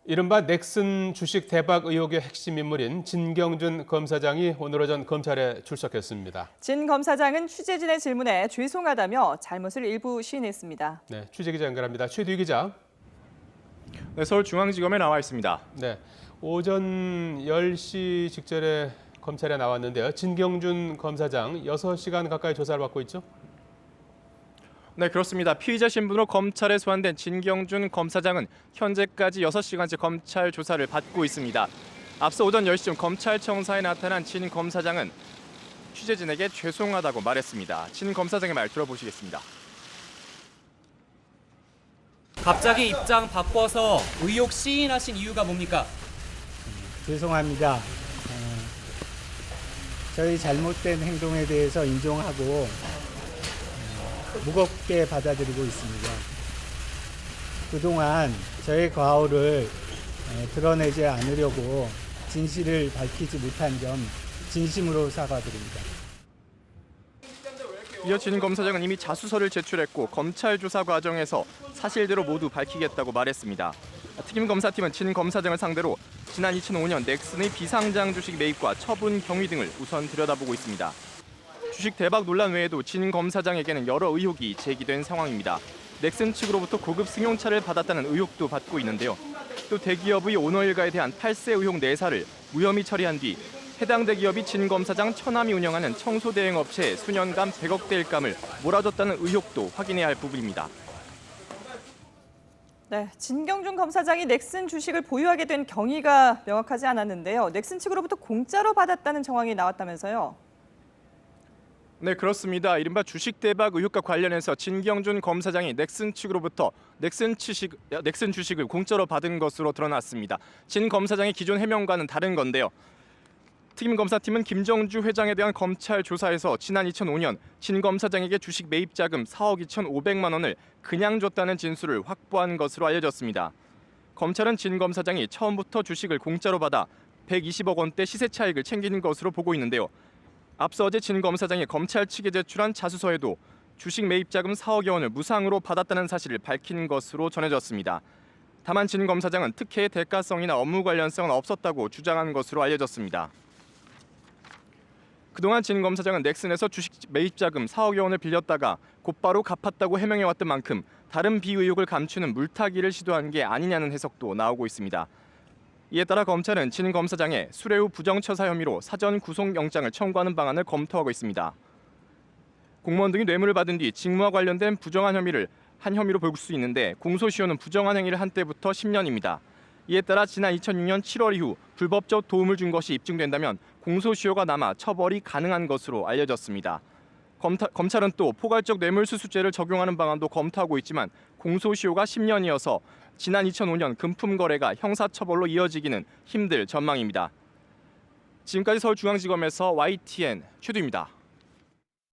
이른바 넥슨 주식 대박 의혹의 핵심 인물인 진경준 검사장이 오늘 오전 검찰에 출석했습니다. 진 검사장은 취재진의 질문에 죄송하다며 잘못을 일부 시인했습니다. 네, 취재기자 연결합니다. 최두희 기자. 네, 서울중앙지검에 나와 있습니다. 네, 오전 10시 직전에 검찰에 나왔는데요. 진경준 검사장 6시간 가까이 조사를 받고 있죠? 네, 그렇습니다. 피의자 신분으로 검찰에 소환된 진경준 검사장은 현재까지 6시간째 검찰 조사를 받고 있습니다. 앞서 오전 10시쯤 검찰청사에 나타난 진 검사장은 취재진에게 죄송하다고 말했습니다. 진 검사장의 말 들어보시겠습니다. 갑자기 입장 바꿔서 의혹 시인하신 이유가 뭡니까? 죄송합니다. 저희 잘못된 행동에 대해서 인정하고 무겁게 받아들이고 있습니다. 그동안 저의 과오를 드러내지 않으려고 진실을 밝히지 못한 점 진심으로 사과드립니다. 이어 진 검사장은 이미 자수서를 제출했고 검찰 조사 과정에서 사실대로 모두 밝히겠다고 말했습니다. 특임검사팀은 진 검사장을 상대로 지난 2005년 넥슨의 비상장 주식 매입과 처분 경위 등을 우선 들여다보고 있습니다. 주식 대박 논란 외에도 진 검사장에게는 여러 의혹이 제기된 상황입니다. 넥슨 측으로부터 고급 승용차를 받았다는 의혹도 받고 있는데요. 또 대기업의 오너 일가에 대한 탈세 의혹 4사를 무혐의 처리한 뒤 해당 대기업이 진 검사장 처남이 운영하는 청소대행 업체에 수년간 100억대 일감을 몰아줬다는 의혹도 확인해야 할 부분입니다. 네, 진경준 검사장이 넥슨 주식을 보유하게 된 경위가 명확하지 않았는데요. 넥슨 측으로부터 공짜로 받았다는 정황이 나왔다면서요. 네, 그렇습니다. 이른바 주식 대박 의혹과 관련해서 진경준 검사장이 넥슨 측으로부터 넥슨 주식을 공짜로 받은 것으로 드러났습니다. 진 검사장의 기존 해명과는 다른 건데요. 특임검사팀은 김정주 회장에 대한 검찰 조사에서 지난 2005년 진 검사장에게 주식 매입 자금 4억 2,500만 원을 그냥 줬다는 진술을 확보한 것으로 알려졌습니다. 검찰은 진 검사장이 처음부터 주식을 공짜로 받아 120억 원대 시세 차익을 챙긴 것으로 보고 있는데요. 앞서 어제 진 검사장이 검찰 측에 제출한 자수서에도 주식 매입 자금 4억여 원을 무상으로 받았다는 사실을 밝힌 것으로 전해졌습니다. 다만 진 검사장은 특혜의 대가성이나 업무 관련성은 없었다고 주장한 것으로 알려졌습니다. 그동안 진 검사장은 넥슨에서 주식 매입 자금 4억여 원을 빌렸다가 곧바로 갚았다고 해명해왔던 만큼 다른 비의혹을 감추는 물타기를 시도한 게 아니냐는 해석도 나오고 있습니다. 이에 따라 검찰은 진 검사장의 수뢰 후 부정처사 혐의로 사전 구속영장을 청구하는 방안을 검토하고 있습니다. 공무원 등이 뇌물을 받은 뒤 직무와 관련된 부정한 혐의를 한 혐의로 볼 수 있는데 공소시효는 부정한 행위를 한 때부터 10년입니다. 이에 따라 지난 2006년 7월 이후 불법적 도움을 준 것이 입증된다면 공소시효가 남아 처벌이 가능한 것으로 알려졌습니다. 검찰은 또 포괄적 뇌물수수죄를 적용하는 방안도 검토하고 있지만 공소시효가 10년이어서 지난 2005년 금품 거래가 형사처벌로 이어지기는 힘들 전망입니다. 지금까지 서울중앙지검에서 YTN 최두입니다.